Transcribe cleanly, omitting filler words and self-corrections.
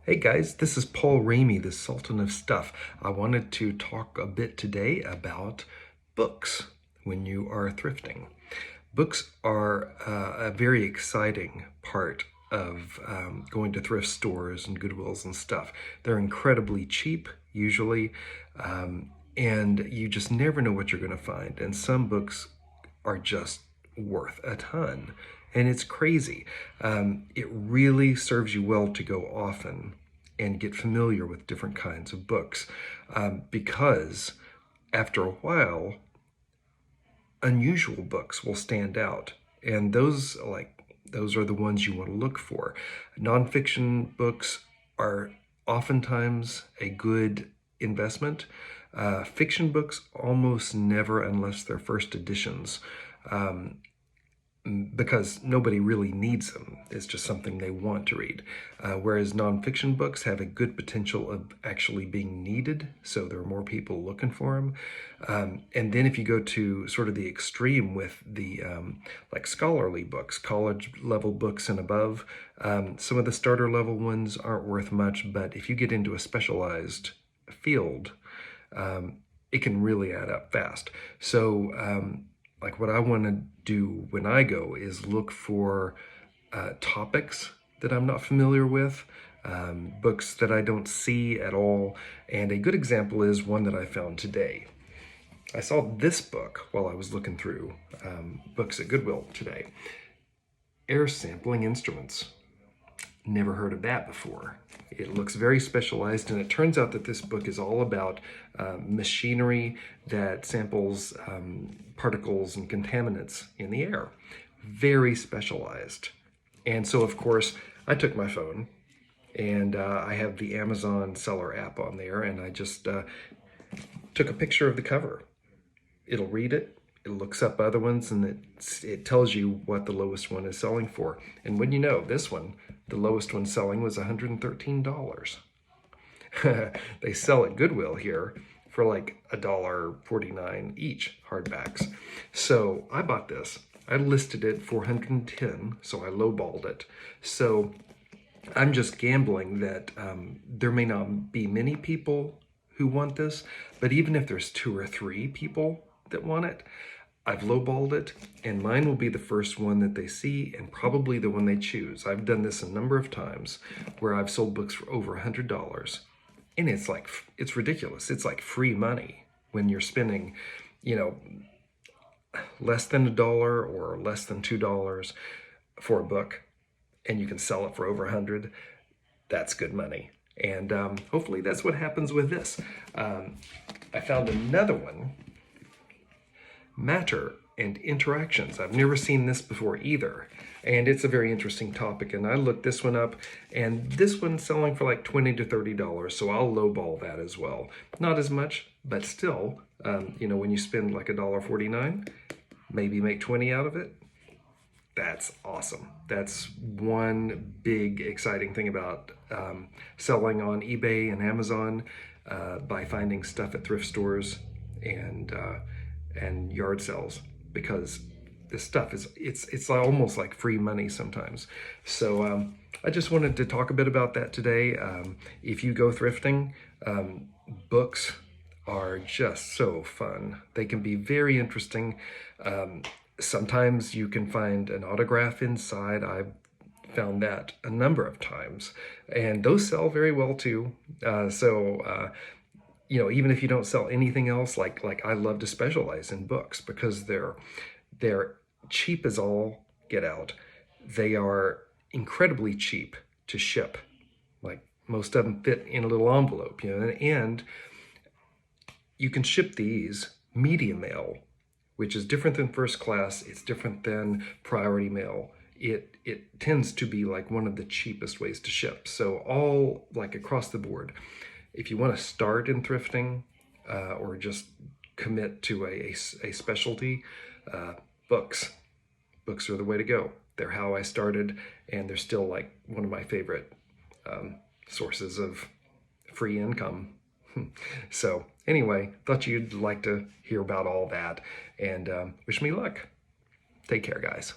Hey guys, this is Paul Ramey, the Sultan of Stuff. I wanted to talk a bit today about books when you are thrifting. Books are a very exciting part of going to thrift stores and Goodwills and stuff. They're incredibly cheap, usually, and you just never know what you're going to find. And some books are just worth a ton. And it's crazy. It really serves you well to go often and get familiar with different kinds of books because after a while, unusual books will stand out. And those are the ones you want to look for. Nonfiction books are oftentimes a good investment. Fiction books almost never, unless they're first editions, because nobody really needs them. It's just something they want to read. Whereas nonfiction books have a good potential of actually being needed, so there are more people looking for them. And then if you go to sort of the extreme with the like scholarly books, college level books and above, some of the starter level ones aren't worth much, but if you get into a specialized field, it can really add up fast. So like what I want to do when I go is look for topics that I'm not familiar with, books that I don't see at all. And a good example is one that I found today. I saw this book while I was looking through books at Goodwill today. Air sampling instruments. Never heard of that before. It looks very specialized, and it turns out that this book is all about machinery that samples particles and contaminants in the air. Very specialized. And so, of course, I took my phone, and I have the Amazon seller app on there, and I just took a picture of the cover. It'll read it. It looks up other ones, and it tells you what the lowest one is selling for. And when you know, this one, the lowest one selling was $113. They sell at Goodwill here for like $1.49 each, hardbacks. So I bought this. I listed it for $110, so I lowballed it. So I'm just gambling that there may not be many people who want this, but even if there's 2 or 3 people that want it, I've lowballed it, and mine will be the first one that they see and probably the one they choose. I've done this a number of times where I've sold books for over $100, and it's ridiculous. It's like free money when you're spending, less than $1 or less than $2 for a book, and you can sell it for over 100. That's good money. And hopefully that's what happens with this. I found another one, Matter and Interactions. I've never seen this before either, and it's a very interesting topic. And I looked this one up, and this one's selling for like $20 to $30, so I'll lowball that as well. Not as much, but still, when you spend like $1.49, maybe make 20 out of it. That's awesome. That's one big exciting thing about selling on eBay and Amazon by finding stuff at thrift stores and yard sales, because this stuff it's almost like free money sometimes. So I just wanted to talk a bit about that today. If you go thrifting, books are just so fun. They can be very interesting. Sometimes you can find an autograph inside. I've found that a number of times, and those sell very well too. Even if you don't sell anything else, like I love to specialize in books because they're cheap as all get out. They are incredibly cheap to ship. Like most of them fit in a little envelope, and you can ship these medium mail, which is different than first class. It's different than priority mail. It tends to be like one of the cheapest ways to ship. So all like across the board, if you want to start in thrifting or just commit to a specialty, books are the way to go. They're how I started, and they're still like one of my favorite sources of free income. So anyway, thought you'd like to hear about all that, and wish me luck. Take care, guys.